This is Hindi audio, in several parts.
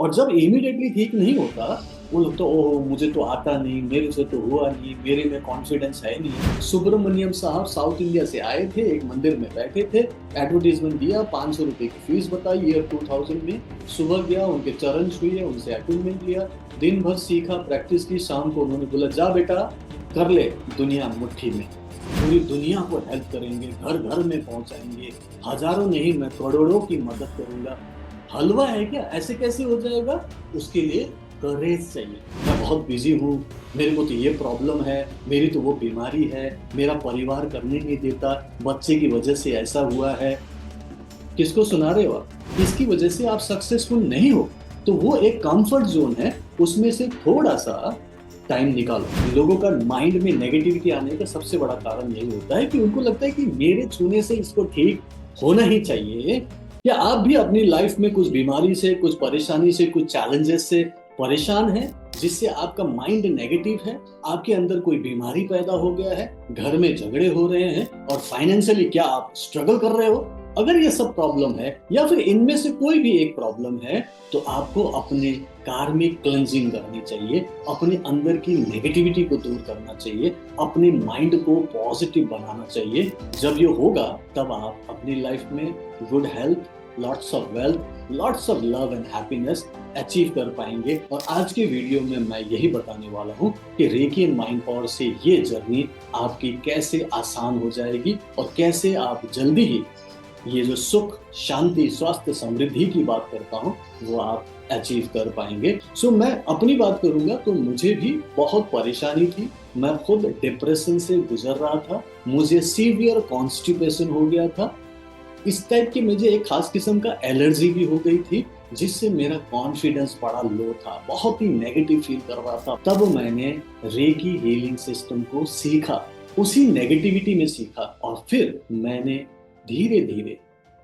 और जब इमीडिएटली ठीक नहीं होता, वो लगता ओह मुझे तो आता नहीं, मेरे से तो हुआ नहीं, मेरे में कॉन्फिडेंस है नहीं। सुब्रमण्यम साहब साउथ इंडिया से आए थे, एक मंदिर में बैठे थे, एडवर्टीजमेंट दिया, 500 रुपए की फीस बताई ईयर 2000 में। सुबह गया, उनके चरण छुए, उनसे अपॉइंटमेंट लिया, दिन भर सीखा, प्रैक्टिस की। शाम को उन्होंने बोला जा बेटा कर ले दुनिया मुट्ठी में, पूरी दुनिया को हेल्प करेंगे, घर घर में पहुंचाएंगे, हजारों नहीं मैं करोड़ों की मदद करूंगा। हलवा है क्या, ऐसे कैसे हो जाएगा? उसके लिए करेज चाहिए। मैं बहुत बिजी हूँ, मेरे को तो ये प्रॉब्लम है, मेरी तो वो बीमारी है, मेरा परिवार करने नहीं देता, बच्चे की वजह से ऐसा हुआ है। किसको सुना रहे हो आप? इसकी वजह से आप सक्सेसफुल नहीं हो। तो वो एक कंफर्ट जोन है, उसमें से थोड़ा सा टाइम निकालो। लोगों का माइंड में नेगेटिविटी आने का सबसे बड़ा कारण यही होता है कि उनको लगता है कि मेरे छूने से इसको ठीक होना ही चाहिए। या आप भी अपनी लाइफ में कुछ बीमारी से, कुछ परेशानी से, कुछ चैलेंजेस से परेशान हैं, जिससे आपका माइंड नेगेटिव है, आपके अंदर कोई बीमारी पैदा हो गया है, घर में झगड़े हो रहे हैं, और फाइनेंशियली क्या आप स्ट्रगल कर रहे हो? अगर ये सब प्रॉब्लम है या फिर इनमें से कोई भी एक प्रॉब्लम है, तो आपको अपने कार्मिक क्लेंजिंग करनी चाहिए, अपने अंदर की नेगेटिविटी को दूर करना चाहिए, अपने माइंड को पॉजिटिव बनाना चाहिए। जब ये होगा तब आप अपनी लाइफ में good health, lots of wealth, lots of love and happiness achieve कर पाएंगे। और आज के वीडियो में मैं यही बताने वाला हूँ कि रेकी एंड माइंड पावर से ये जर्नी आपकी कैसे आसान हो जाएगी और कैसे आप जल्दी ही ये जो सुख, शांति, स्वास्थ्य, समृद्धि की बात करता हूँ वो आप अचीव कर पाएंगे। मैं अपनी बात करूंगा तो मुझे भी बहुत परेशानी थी, मैं खुद डिप्रेशन से गुजर रहा था, मुझे सीवियर कॉन्स्टिपेशन हो गया था, इस टाइप की मुझे एक खास किस्म का एलर्जी भी हो गई थी, जिससे मेरा कॉन्फिडेंस बड़ा लो था, बहुत ही नेगेटिव फील कर रहा था। तब मैंने रेकी हीलिंग सिस्टम को सीखा, उसी नेगेटिविटी में सीखा, और फिर मैंने धीरे धीरे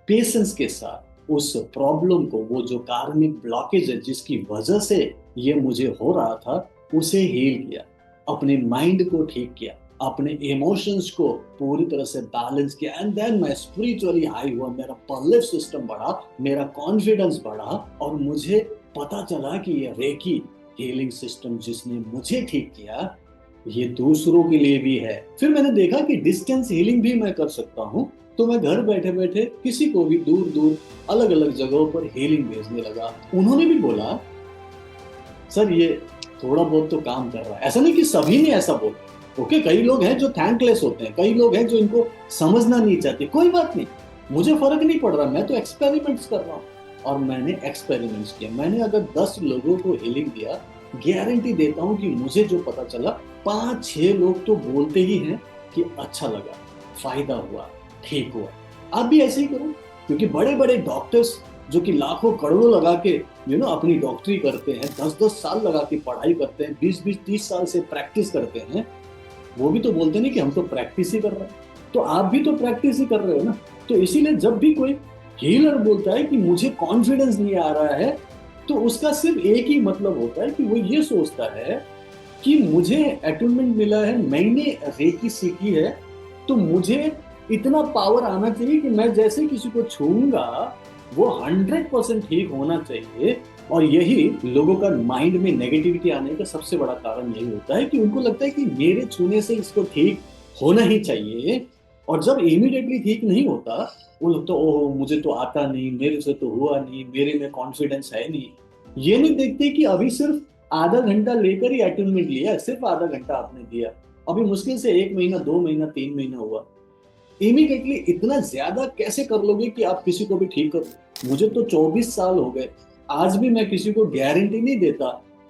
पेशेंस के साथ उस प्रॉब्लम को, वो जो कार्मिक ब्लॉकेज है जिसकी वजह से ये मुझे हो रहा था, उसे हील किया, अपने माइंड को ठीक किया, अपने इमोशंस को पूरी तरह से बैलेंस किया, एंड देन मैं स्पिरिचुअली हाई हुआ, मेरा बिलीफ सिस्टम बढ़ा, मेरा कॉन्फिडेंस बढ़ा, और मुझे पता चला कि ये रेकी हीलिंग सिस्टम जिसने मुझे ठीक किया ये दूसरों के लिए भी है। फिर मैंने देखा कि डिस्टेंस हीलिंग भी मैं कर सकता हूँ, तो मैं घर बैठे बैठे किसी को भी दूर दूर अलग अलग जगहों पर हीलिंग भेजने लगा। उन्होंने भी बोला सर ये थोड़ा बहुत तो काम कर रहा है। ऐसा नहीं कि सभी ने ऐसा बोला, ओके, कई लोग हैं जो थैंकलेस होते हैं, कई लोग हैं जो इनको समझना नहीं चाहते, कोई बात नहीं, मुझे फर्क नहीं पड़ रहा, मैं तो एक्सपेरिमेंट्स कर रहा हूँ। और मैंने एक्सपेरिमेंट्स किया, मैंने अगर 10 लोगों को हीलिंग दिया, गारंटी देता हूँ कि मुझे जो पता चला 5-6 लोग तो बोलते ही हैं कि अच्छा लगा, फायदा हुआ, ठीक हुआ। आप भी ऐसे ही करो, क्योंकि बड़े बड़े डॉक्टर्स जो कि लाखों करोड़ों लगा के अपनी डॉक्टरी करते हैं, 10-10 साल लगा के पढ़ाई करते हैं, 20-20-30 साल से प्रैक्टिस करते हैं, वो भी तो बोलते नहीं कि हम तो प्रैक्टिस ही कर रहे हैं। तो आप भी तो प्रैक्टिस ही कर रहे हो ना। तो इसीलिए जब भी कोई हीलर बोलता है कि मुझे कॉन्फिडेंस नहीं आ रहा है, तो उसका सिर्फ एक ही मतलब होता है कि वो ये सोचता है कि मुझे अटूनमेंट मिला है, मैंने रेकी सीखी है, तो मुझे इतना पावर आना चाहिए कि मैं जैसे किसी को छूऊंगा वो 100% ठीक होना चाहिए। और यही लोगों का माइंड में नेगेटिविटी आने का सबसे बड़ा कारण यही होता है कि उनको लगता है कि मेरे छूने से इसको ठीक होना ही चाहिए। और जब इमीडिएटली ठीक नहीं होता, वो लगता है ओह मुझे तो आता नहीं, मेरे से तो हुआ नहीं, मेरे में कॉन्फिडेंस है नहीं। ये नहीं देखते कि अभी सिर्फ आधा घंटा लेकर ही अटेनमेंट लिया है, सिर्फ आधा घंटा आपने दिया, अभी मुश्किल से 1 महीना, 2 महीना, 3 महीना हुआ, इमीडिएटली इतना ज्यादा कैसे कर लोगे कि आप किसी को भी ठीक करो? मुझे तो 24 साल हो गए, आज भी मैं किसी को गारंटी नहीं देता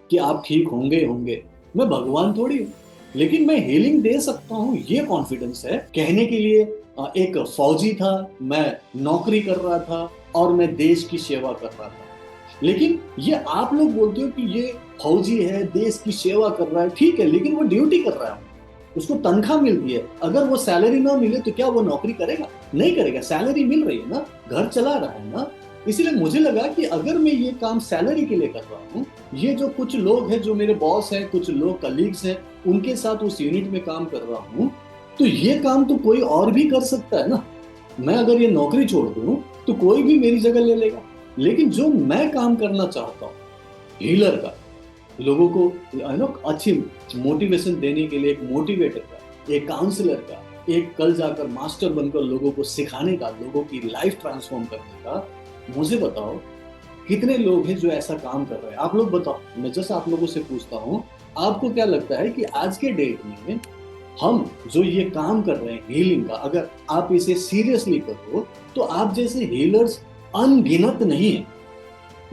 कि आप ठीक होंगे होंगे, मैं भगवान थोड़ी हूँ, लेकिन मैं हीलिंग दे सकता हूँ, ये कॉन्फिडेंस है। कहने के लिए एक फौजी था, मैं नौकरी कर रहा था और मैं देश की सेवा कर रहा था, लेकिन ये आप लोग बोलते हो कि ये फौजी है, देश की सेवा कर रहा है, ठीक है, लेकिन वो ड्यूटी कर रहा है, उसको तनख्वाह मिलती है, अगर वो सैलरी ना मिले तो क्या वो नौकरी करेगा? नहीं करेगा, सैलरी मिल रही है ना, घर चला रहा है ना। इसीलिए मुझे लगा कि अगर मैं ये काम सैलरी के लिए कर रहा हूँ, ये जो कुछ लोग हैं जो मेरे बॉस हैं, कुछ लोग कलीग्स हैं, उनके साथ उस यूनिट में काम कर रहा हूँ, तो ये काम तो कोई और भी कर सकता है ना। मैं अगर ये नौकरी छोड़ दूँ तो कोई भी मेरी जगह ले लेगा, लेकिन जो मैं काम करना चाहता हूँ हीलर का, लोगों को अच्छी मोटिवेशन देने के लिए एक मोटिवेटर का, एक काउंसलर का, एक कल जाकर मास्टर बनकर लोगों को सिखाने का, लोगों की लाइफ ट्रांसफॉर्म करने का। मुझे बताओ कितने लोग हैं जो ऐसा काम कर रहे हैं? आप लोग बताओ, मैं जैसे आप लोगों से पूछता हूँ, आपको क्या लगता है कि आज के डेट में हम जो ये काम कर रहे हैं हीलिंग का, अगर आप इसे सीरियसली करो तो आप जैसे हीलर्स अनगिनत नहीं है।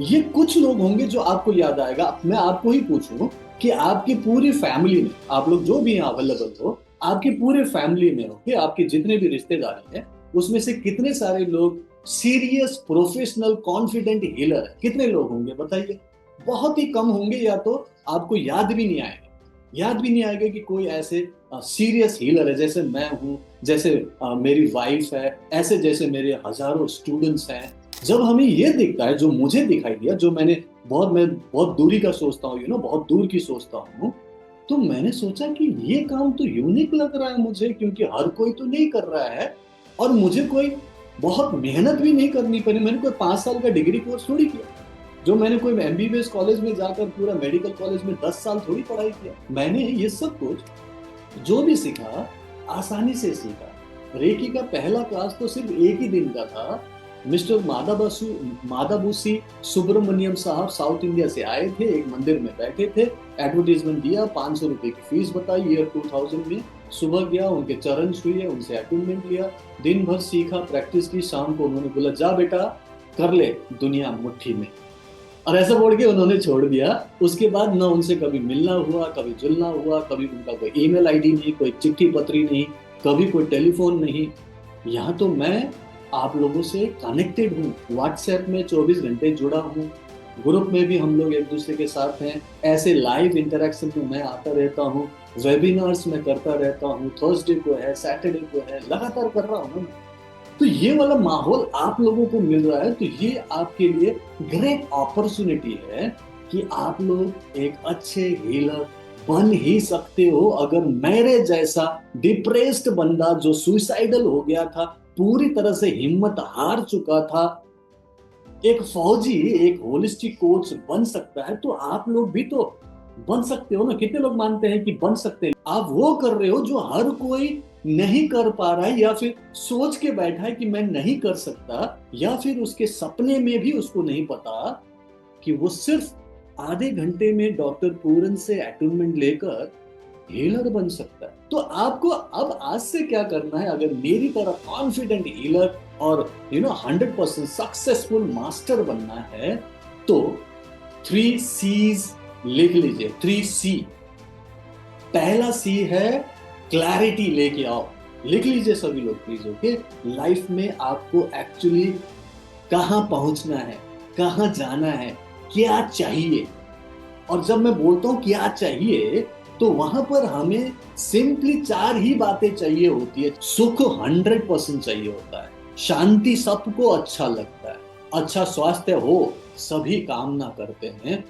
ये कुछ लोग होंगे जो आपको याद आएगा। मैं आपको ही पूछूं कि आपकी पूरी फैमिली में, आप लोग जो भी यहाँ अवेलेबल हो, आपकी पूरे फैमिली में हो कि आपके जितने भी रिश्तेदार हैं, उसमें से कितने सारे लोग सीरियस प्रोफेशनल कॉन्फिडेंट हीलर है? कितने लोग होंगे बताइए? बहुत ही कम होंगे, या तो आपको याद भी नहीं आएगा। याद भी नहीं आएगा कि कोई ऐसे सीरियस हीलर है, जैसे मैं हूँ, जैसे मेरी वाइफ है, ऐसे जैसे मेरे हजारों स्टूडेंट्स हैं। जब हमें ये दिखता है, जो मुझे दिखाई दिया, जो मैं बहुत दूरी का सोचता हूँ, बहुत दूर की सोचता हूँ, तो मैंने सोचा कि ये काम तो यूनिक लग रहा है मुझे, क्योंकि हर कोई तो नहीं कर रहा है और मुझे कोई बहुत मेहनत भी नहीं करनी पड़ी। मैंने कोई 5 साल का डिग्री कोर्स थोड़ी किया, जो मैंने कोई एमबीबीएस कॉलेज में जाकर पूरा मेडिकल कॉलेज में 10 साल थोड़ी पढ़ाई किया। मैंने ये सब कुछ जो भी सीखा आसानी से सीखा। रेकी का पहला क्लास तो सिर्फ एक ही दिन का था। मिस्टर मादाबुसी सुब्रमण्यम साहब साउथ इंडिया से आए थे, एक मंदिर में बैठे थे, एडवर्टीजमेंट दिया, 500 रुपए की फीस बताई, ईयर 2000 में। सुबह गया, उनके चरण छुए, उनसे अपॉइंटमेंट लिया, दिन भर सीखा, प्रैक्टिस की। शाम को उन्होंने बोला, जा बेटा कर ले दुनिया मुट्ठी में, और ऐसा बोल के उन्होंने छोड़ दिया। उसके बाद ना उनसे कभी मिलना हुआ, कभी जुलना हुआ, कभी उनका कोई ईमेल आईडी नहीं, कोई चिट्ठी पत्री नहीं, कभी कोई टेलीफोन नहीं। यहाँ तो मैं आप लोगों से कनेक्टेड हूँ, व्हाट्सएप में 24 घंटे जुड़ा हूँ, ग्रुप में भी हम लोग एक दूसरे के साथ हैं, ऐसे लाइव इंटरेक्शन में मैं आता रहता हूँ, वेबिनार्स में करता रहता हूँ, थर्सडे को है, सैटरडे को है, लगातार कर रहा हूँ। तो ये वाला माहौल आप लोगों को मिल रहा है, तो ये आपके लिए ग्रेट अपॉर्चुनिटी है कि आप लोग एक अच्छे हीलर बन ही सकते हो। अगर मेरे जैसा डिप्रेस्ड बंदा जो सुसाइडल हो गया था, पूरी तरह से हिम्मत हार चुका था, एक फौजी, एक होलिस्टिक कोच बन सकता है, तो आप लोग भी तो बन सकते हो ना। कितने लोग मानते हैं कि बन सकते हैं? आप वो कर रहे हो जो हर कोई नहीं कर पा रहा है, या फिर सोच के बैठा है कि मैं नहीं कर सकता, या फिर उसके सपने में भी उसको नहीं पता कि वो सिर्फ आधे घंटे में डॉक्टर पूरन से अपॉइंटमेंट लेकर हीलर बन सकता है। तो आपको अब आज से क्या करना है? अगर मेरी तरह कॉन्फिडेंट हीलर और 100% सक्सेसफुल मास्टर बनना है, तो 3 C's लिख लीजिए। 3 C। पहला सी है क्लैरिटी लेके आओ। लिख लीजिए सभी लोग प्लीज, ओके? लाइफ में आपको एक्चुअली कहां पहुंचना है, कहां जाना है, क्या चाहिए। और जब मैं बोलता हूं क्या चाहिए, तो वहां पर हमें सिंपली 4 ही बातें चाहिए होती है। सुख 100% चाहिए होता है, शांति सबको अच्छा लगता है, अच्छा स्वास्थ्य हो सभी कामना करते हैं,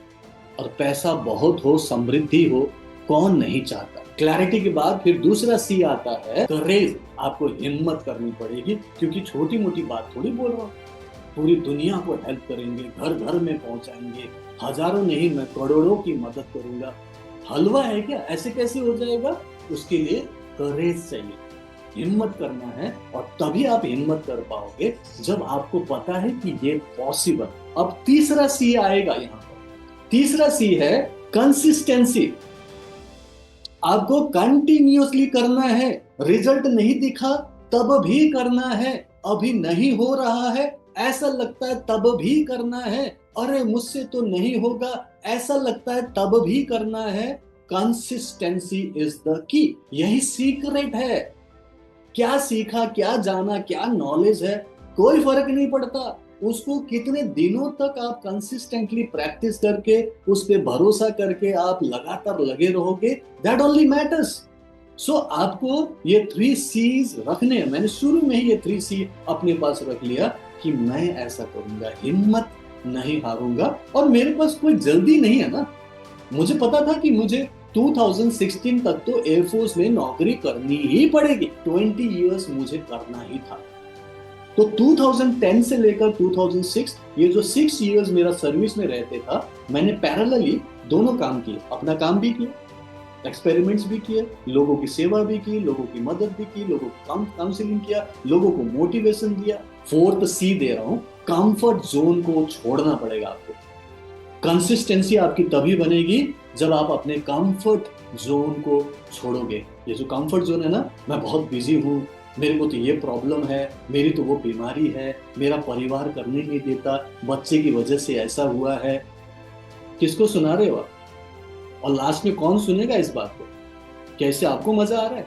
और पैसा बहुत हो, समृद्धि हो, कौन नहीं चाहता। क्लैरिटी के बाद फिर दूसरा सी आता है करेज। आपको हिम्मत करनी पड़ेगी, क्योंकि छोटी मोटी बात थोड़ी बोल रहा हूँ। पूरी दुनिया को हेल्प करेंगे, घर घर में पहुंचाएंगे, हजारों नहीं मैं करोड़ों की मदद करूंगा। हलवा है क्या? ऐसे कैसे हो जाएगा? उसके लिए करेज चाहिए, हिम्मत करना है। और तभी आप हिम्मत कर पाओगे जब आपको पता है कि ये पॉसिबल। अब तीसरा सी आएगा यहाँ पर। तीसरा सी है कंसिस्टेंसी। आपको कंटिन्यूअसली करना है। रिजल्ट नहीं दिखा तब भी करना है, अभी नहीं हो रहा है ऐसा लगता है तब भी करना है, अरे मुझसे तो नहीं होगा ऐसा लगता है तब भी करना है। Consistency is the key. यही सीक्रेट है। क्या सीखा, क्या जाना, क्या नॉलेज है, कोई फर्क नहीं पड़ता। उसको कितने दिनों तक आप कंसिस्टेंटली प्रैक्टिस करके, उस पे भरोसा करके आप लगातार लगे रहोगे, दैट ओनली मैटर्स। सो आपको ये 3 C's रखने हैं। मैंने शुरू में ही ये 3 C अपने पास रख लिया कि मैं ऐसा करूंगा, हिम्मत नहीं हारूंगा। और मेरे पास कोई जल्दी नहीं है ना। मुझे पता था कि मुझे 2016 तक तो एयरफोर्स में नौकरी करनी ही पड़ेगी। 20 इयर्स मुझे करना ही था। तो 2010 से लेकर 2006, ये जो 6 इयर्स मेरा सर्विस में रहते था, मैंने पैरेलली दोनों काम किए, अपना काम भी किया, एक्सपेरिमेंट्स भी किए, लोगों की सेवा भी की, लोगों की मदद भी की, लोगों को काउंसलिंग किया, लोगों को मोटिवेशन दिया। फोर्थ सी दे रहा हूं, कंफर्ट जोन को छोड़ना पड़ेगा आपको। कंसिस्टेंसी आपकी तभी बनेगी जब आप अपने कंफर्ट जोन को छोड़ोगे। ये जो कंफर्ट जोन है ना, मैं बहुत बिजी हूँ, मेरे को तो ये प्रॉब्लम है, मेरी तो वो बीमारी है, मेरा परिवार करने नहीं देता, बच्चे की वजह से ऐसा हुआ है, किसको सुना रहे हो आप? और लास्ट में कौन सुनेगा इस बात को? क्या इससे आपको मजा आ रहा है?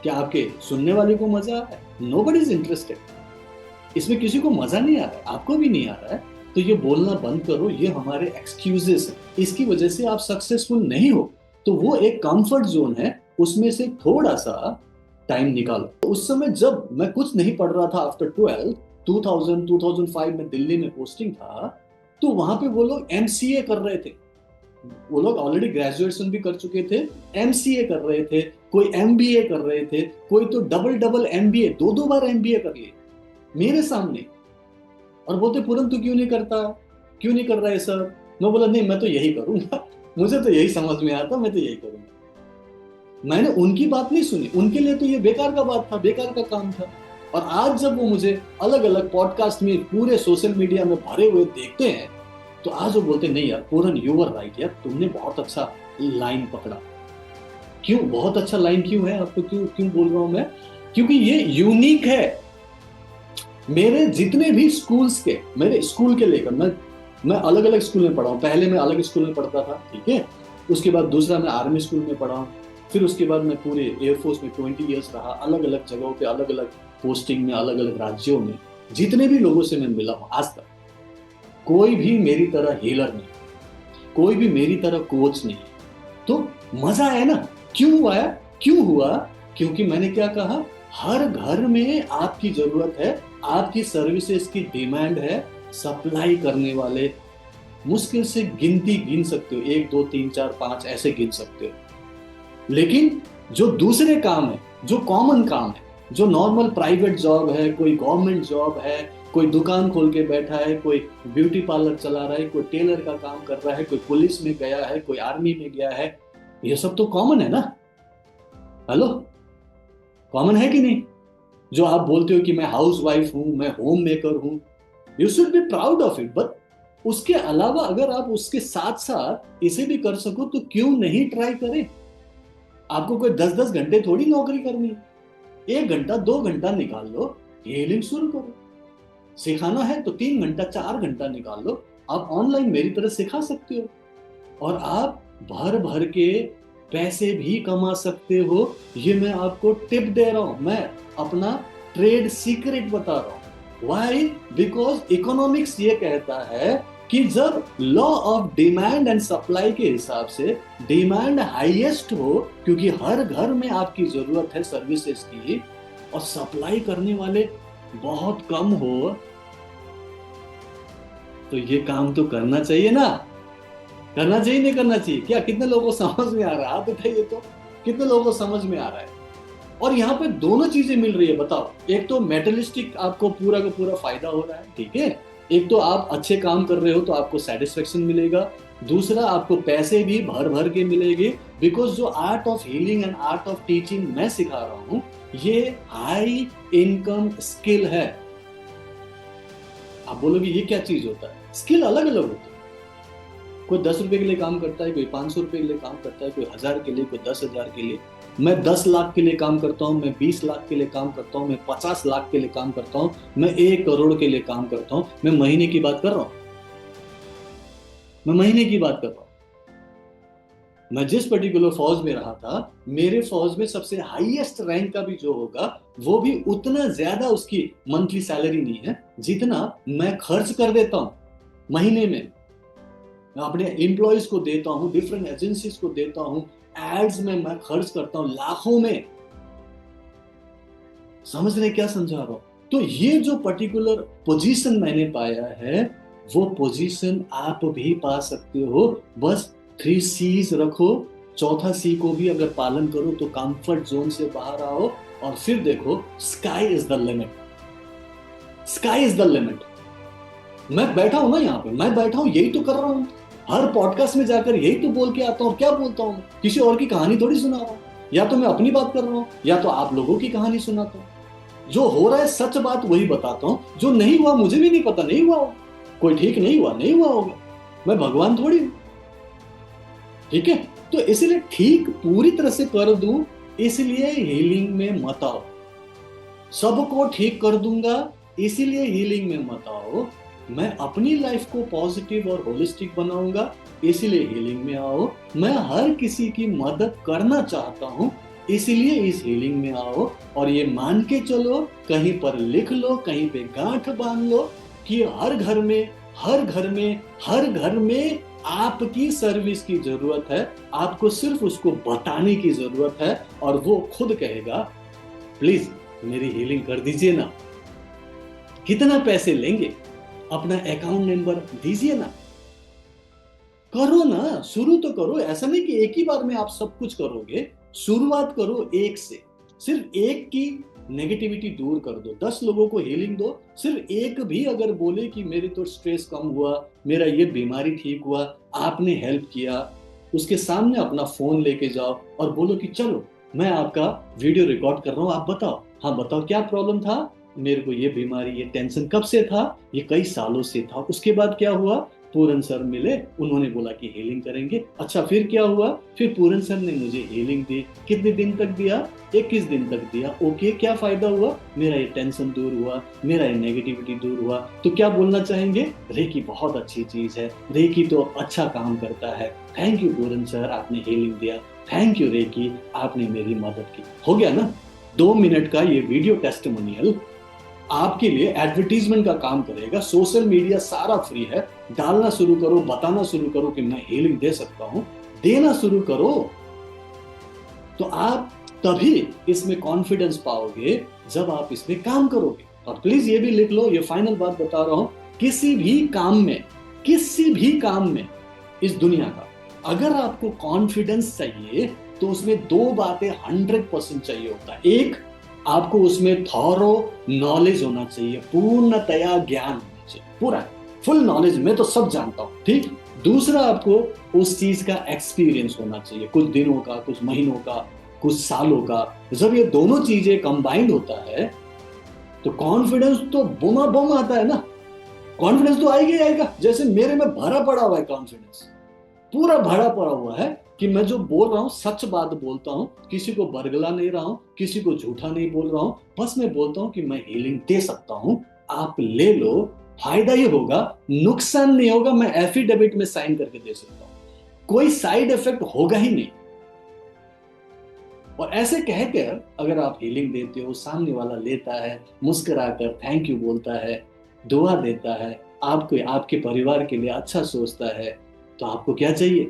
क्या आपके सुनने वाले को मजा आ रहा है? Nobody is interested. इसमें किसी को मजा नहीं आ रहा है, आपको भी नहीं आ रहा है, तो ये बोलना बंद करो, ये हमारे एक्सक्यूजेस है, इसकी वजह से आप सक्सेसफुल नहीं हो। तो वो एक कंफर्ट जोन है, उसमें से थोड़ा सा टाइम निकालो। तो उस समय जब मैं कुछ नहीं पढ़ रहा था, आफ्टर 12 2005 में दिल्ली में पोस्टिंग था, तो वहां पे वो लोग एमसीए कर रहे थे, वो लोग ऑलरेडी ग्रेजुएशन भी कर चुके थे, एमसीए कर रहे थे, कोई एमबीए कर रहे थे, कोई तो डबल डबल एमबीए, दो बार एमबीए कर लिए मेरे सामने, और बोलते पूरन तू क्यों नहीं करता, क्यों नहीं कर रहा है सर? मैं बोला नहीं, मैं तो यही करूंगा, मुझे तो यही समझ में आता, मैं तो यही करूंगा। मैंने उनकी बात नहीं सुनी, उनके लिए तो ये बेकार का बात था, बेकार का काम था। और आज जब वो मुझे अलग अलग पॉडकास्ट में पूरे सोशल मीडिया में भरे हुए देखते हैं, तो आज वो बोलते नहीं यार पूरन, यू वर राइट यार, तुमने बहुत अच्छा लाइन पकड़ा। क्यों बहुत अच्छा लाइन क्यों है आपको, क्यों क्यों बोल रहा हूं मैं? क्योंकि ये यूनिक है। मेरे जितने भी स्कूल्स के, मेरे स्कूल के लेकर, मैं अलग अलग स्कूल में पढ़ा हूँ। पहले मैं अलग स्कूल में पढ़ता था, ठीक है, उसके बाद दूसरा मैं आर्मी स्कूल में पढ़ा हूँ, फिर उसके बाद मैं पूरे एयरफोर्स में 20 ईयर्स रहा, अलग अलग जगहों पे, अलग अलग पोस्टिंग में, अलग अलग राज्यों में। जितने भी लोगों से मैं मिला हूँ आज तक, कोई भी मेरी तरह हीलर नहीं, कोई भी मेरी तरह कोच नहीं। तो मजा आया ना? क्यों हुआ? क्यों हुआ? क्योंकि मैंने क्या कहा, हर घर में आपकी जरूरत है, आपकी सर्विसेज की डिमांड है, सप्लाई करने वाले मुश्किल से गिनती गिन सकते हो, 1 2 3 4 5 ऐसे गिन सकते हो। लेकिन जो दूसरे काम है, जो कॉमन काम है, जो नॉर्मल प्राइवेट जॉब है, कोई गवर्नमेंट जॉब है, कोई दुकान खोल के बैठा है, कोई ब्यूटी पार्लर चला रहा है, कोई टेलर का काम कर रहा है, कोई पुलिस में गया है, कोई आर्मी में गया है, ये सब तो कॉमन है ना? हेलो, कॉमन है कि नहीं? जो आप बोलते हो कि मैं हाउस वाइफ हूं, मैं होम मेकर हूं, you should be proud of it. But उसके अलावा अगर आप उसके साथ साथ इसे भी कर सको तो क्यों नहीं ट्राई करें? आपको कोई 10-10 घंटे थोड़ी नौकरी करनी है, 1 घंटा 2 घंटा निकाल लो, हीलिंग शुरू करो। सिखाना है तो 3 घंटा 4 घंटा निकाल लो, आप ऑनलाइन मेरी तरह सिखा सकते हो, और आप भर भर के पैसे भी कमा सकते हो। ये मैं आपको टिप दे रहा हूं, मैं अपना ट्रेड सीक्रेट बता रहा हूं। व्हाई? बिकॉज इकोनॉमिक्स ये कहता है कि जब law of demand and supply के हिसाब से डिमांड हाईएस्ट हो, क्योंकि हर घर में आपकी जरूरत है सर्विसेज की, और सप्लाई करने वाले बहुत कम हो, तो ये काम तो करना चाहिए ना? करना चाहिए नहीं करना चाहिए? क्या कितने लोगों को समझ में आ रहा है? आप बताइए तो, कितने लोगों को समझ में आ रहा है? और यहाँ पे दोनों चीजें मिल रही है, बताओ। एक तो मेटलिस्टिक आपको पूरा का पूरा फायदा हो रहा है, ठीक है, एक तो आप अच्छे काम कर रहे हो तो आपको सेटिस्फेक्शन मिलेगा, दूसरा आपको पैसे भी भर भर के मिलेंगे। बिकॉज जो art of healing and art of teaching मैं सिखा रहा हूँ, ये हाई इनकम स्किल है। आप बोलोगे ये क्या चीज होता है? स्किल अलग अलग होती है। कोई 10 रुपए के लिए काम करता है, कोई 500 रुपए के लिए काम करता है, कोई 1000 के लिए, कोई 10,000 के लिए। मैं 10 लाख के लिए काम करता हूँ, मैं 20 लाख के लिए काम करता हूँ, मैं 50 लाख के लिए काम करता हूँ, मैं 1 करोड़ के लिए काम करता हूँ। मैं महीने की बात कर रहा हूँ, मैं महीने की बात कर रहा हूँ। मैं जिस पर्टिकुलर फौज में रहा था, मेरे फौज में सबसे हाईएस्ट रैंक का भी जो होगा, वो भी उतना ज्यादा उसकी मंथली सैलरी नहीं है जितना मैं खर्च कर देता हूँ महीने में। मैं अपने एम्प्लॉयज को देता हूँ, डिफरेंट एजेंसीज को देता हूँ, एड्स में मैं खर्च करता हूँ लाखों में। समझ रहे क्या समझा रहा हूं? तो ये जो पर्टिकुलर पोजीशन मैंने पाया है, वो पोजीशन आप भी पा सकते हो। बस 3 C's रखो, चौथा सी को भी अगर पालन करो तो कंफर्ट जोन से बाहर आओ, और फिर देखो sky is the limit. Sky is the limit. मैं बैठा हूं ना यहाँ पे, मैं बैठा हूं, यही तो कर रहा हूं। हर पॉडकास्ट में जाकर यही तो बोल के आता हूँ। क्या बोलता हूँ? किसी और की कहानी थोड़ी सुना रहा हूँ। या तो मैं अपनी बात कर रहा हूँ या तो आप लोगों की कहानी सुनाता हूँ। जो हो रहा है सच बात वही बताता हूँ। जो नहीं हुआ मुझे भी नहीं पता, नहीं हुआ होगा, कोई ठीक नहीं हुआ, नहीं हुआ होगा, मैं भगवान थोड़ी हूं। ठीक है, तो इसीलिए ठीक पूरी तरह से कर दूं, इसलिए हीलिंग में मत आओ। सबको ठीक कर दूंगा इसीलिए हीलिंग में मत आओ। मैं अपनी लाइफ को पॉजिटिव और होलिस्टिक बनाऊंगा इसीलिए हीलिंग में आओ। मैं हर किसी की मदद करना चाहता हूं इसीलिए इस हीलिंग में आओ। और ये मान के चलो, कहीं पर लिख लो, कहीं पे गांठ बांध लो कि हर घर में, हर घर में, हर घर में आपकी सर्विस की जरूरत है। आपको सिर्फ उसको बताने की जरूरत है और वो खुद कहेगा प्लीज मेरी हीलिंग कर दीजिए ना। कितना पैसे लेंगे? अपना अकाउंट नंबर दीजिए ना। करो ना, शुरू तो करो। ऐसा नहीं कि एक ही बार में आप सब कुछ करोगे। शुरुआत करो एक से। सिर्फ एक की नेगेटिविटी दूर कर दो, 10 लोगों को हीलिंग दो। सिर्फ एक भी अगर बोले कि मेरे तो स्ट्रेस कम हुआ, मेरा ये बीमारी ठीक हुआ, आपने हेल्प किया, उसके सामने अपना फोन लेके जाओ और बोलो कि चलो मैं आपका वीडियो रिकॉर्ड कर रहा हूँ, आप बताओ, हाँ बताओ क्या प्रॉब्लम था, मेरे को ये बीमारी, ये टेंशन कब से था, ये कई सालों से था, उसके बाद क्या हुआ? पूरन सर मिले, उन्होंने बोला कि हीलिंग करेंगे। अच्छा फिर क्या हुआ? फिर पूरन सर ने मुझे हीलिंग दी। कितने दिन तक दिया? 21 दिन तक दिया। ओके, क्या फायदा हुआ? मेरा ये टेंशन दूर हुआ, मेरा ये नेगेटिविटी दूर हुआ। तो क्या बोलना चाहेंगे? रेकी बहुत अच्छी चीज है, रेकी तो अच्छा काम करता है। थैंक यू पूरन सर, आपने हीलिंग दिया। थैंक यू रेकी, आपने मेरी मदद की। हो गया ना? 2 मिनट का ये वीडियो टेस्टिमोनियल आपके लिए एडवर्टीजमेंट का काम करेगा। सोशल मीडिया सारा फ्री है। डालना शुरू करो, बताना शुरू करो कि मैं हीलिंग दे सकता हूं, देना शुरू करो। तो आप तभी इसमें कॉन्फिडेंस पाओगे जब आप इसमें काम करोगे। और प्लीज ये भी लिख लो, ये फाइनल बात बता रहा हूं, किसी भी काम में, किसी भी काम में इस दुनिया का, अगर आपको कॉन्फिडेंस चाहिए तो उसमें 2 बातें 100% चाहिए होता है। एक, आपको उसमें थॉरो नॉलेज होना चाहिए, पूर्णतया ज्ञान होना चाहिए, पूरा फुल नॉलेज, मैं तो सब जानता हूं, ठीक। दूसरा, आपको उस चीज का एक्सपीरियंस होना चाहिए, कुछ दिनों का, कुछ महीनों का, कुछ सालों का। जब ये दोनों चीजें कंबाइंड होता है तो कॉन्फिडेंस तो बुमा बम आता है ना। कॉन्फिडेंस तो आएगा ही आएगा। जैसे मेरे में भरा पड़ा हुआ है कॉन्फिडेंस, पूरा भरा पड़ा हुआ है कि मैं जो बोल रहा हूं सच बात बोलता हूं, किसी को बरगला नहीं रहा हूं, किसी को झूठा नहीं बोल रहा हूं। बस मैं बोलता हूं कि मैं हीलिंग दे सकता हूं, आप ले लो। फायदा ही होगा, नुकसान नहीं होगा। मैं एफिडेविट में साइन करके दे सकता हूं, कोई साइड इफेक्ट होगा ही नहीं। और ऐसे कहकर अगर आप हीलिंग देते हो, सामने वाला लेता है, मुस्कुराकर थैंक यू बोलता है, दुआ देता है, आपको, आपके परिवार के लिए अच्छा सोचता है, तो आपको क्या चाहिए?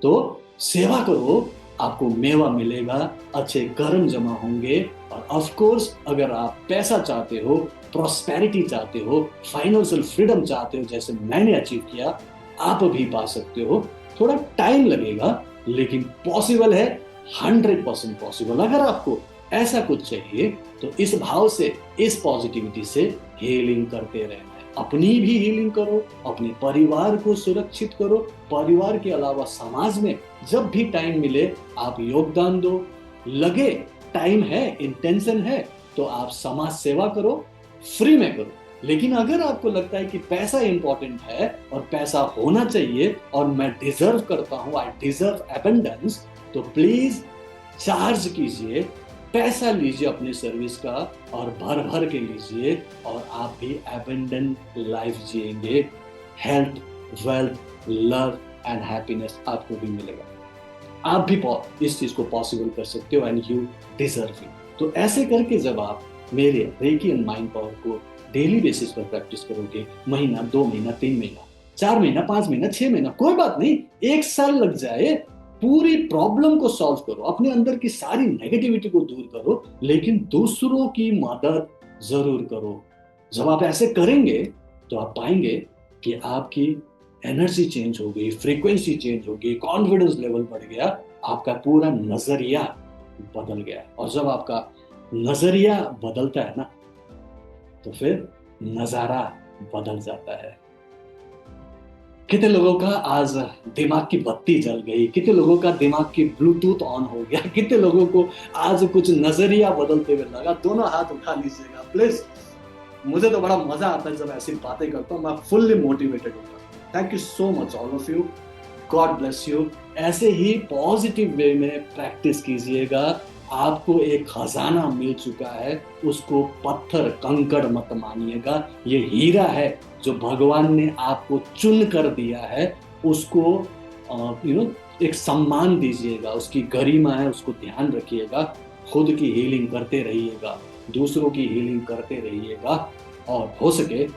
तो सेवा करो, आपको मेवा मिलेगा, अच्छे कर्म जमा होंगे। और ऑफ कोर्स अगर आप पैसा चाहते हो, प्रॉस्पेरिटी चाहते हो, फाइनेंशियल फ्रीडम चाहते हो, जैसे मैंने अचीव किया, आप भी पा सकते हो। थोड़ा टाइम लगेगा लेकिन पॉसिबल है, 100% पॉसिबल। अगर आपको ऐसा कुछ चाहिए तो इस भाव से, इस पॉजिटिविटी से हीलिंग करते रहना है। अपनी भी हीलिंग करो, अपने परिवार को सुरक्षित करो, परिवार के अलावा समाज में जब भी टाइम मिले आप योगदान दो। लगे टाइम है, इंटेंशन है, तो आप समाज सेवा करो, फ्री में करो। लेकिन अगर आपको लगता है कि पैसा इंपॉर्टेंट है और पैसा होना चाहिए और मैं डिजर्व करता हूं, आई डिजर्व एबंडेंस, तो प्लीज चार्ज कीजिए, पैसा लीजिए अपनी सर्विस का और भर भर के लीजिए, और आप भी एबंडेंट लाइफ जिएंगे। Health, wealth, love and happiness आपको भी मिलेगा। आप भी इस चीज को पॉसिबल कर सकते हो एंड यू डिजर्व इट। तो ऐसे करके जब आप मेरे रेकी एंड माइंड पावर को डेली बेसिस पर प्रैक्टिस करोगे, महीना, 2 महीना, 3 महीना, 4 महीना, 5 महीना, 6 महीना, कोई बात नहीं, 1 साल लग जाए, पूरी प्रॉब्लम को सॉल्व करो, अपने अंदर की सारी नेगेटिविटी को दूर करो, लेकिन दूसरों की मदद जरूर करो। जब आप ऐसे करेंगे तो आप पाएंगे कि आपकी एनर्जी चेंज हो गई, फ्रीक्वेंसी चेंज हो गई, कॉन्फिडेंस लेवल बढ़ गया, आपका पूरा नजरिया बदल गया। और जब आपका नजरिया बदलता है ना, तो फिर नजारा बदल जाता है। कितने लोगों का आज दिमाग की बत्ती जल गई, कितने लोगों का दिमाग की ब्लूटूथ ऑन हो गया, कितने लोगों को आज कुछ नजरिया बदलते हुए लगा। दोनों हाथ उठा लीजिएगा प्लीज। मुझे तो बड़ा मजा आता है जब ऐसी बातें करता हूँ, मैं फुल्ली मोटिवेटेड होता हूँ। Thank you so much all of you. God bless you. ऐसे ही पॉजिटिव वे में प्रैक्टिस कीजिएगा। आपको एक खजाना मिल चुका है, उसको पत्थर कंकड़ मत मानिएगा। ये हीरा है जो भगवान ने आपको चुन कर दिया है, उसको एक सम्मान दीजिएगा। उसकी गरिमा है, उसको ध्यान रखिएगा। खुद की हीलिंग करते रहिएगा, दूसरों की हीलिंग करते रहिएगा, और हो सके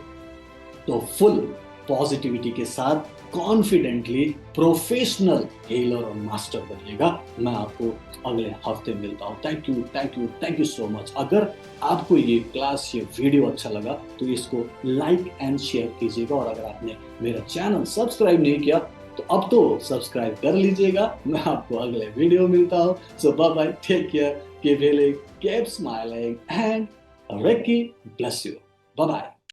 तो फुल पॉजिटिविटी के साथ कॉन्फिडेंटली प्रोफेशनल हीलर और मास्टर बनिएगा। मैं आपको अगले हफ्ते मिलता हूँ। Thank you, thank you, thank you so much. अगर आपको ये क्लास, ये वीडियो अच्छा लगा तो इसको लाइक एंड शेयर कीजिएगा, और अगर आपने मेरा चैनल सब्सक्राइब नहीं किया तो अब तो सब्सक्राइब कर लीजिएगा। मैं आपको अगले वीडियो मिलता हूँ। So bye bye, take care, keep healing, keep smiling, and Ricky bless you. Bye bye.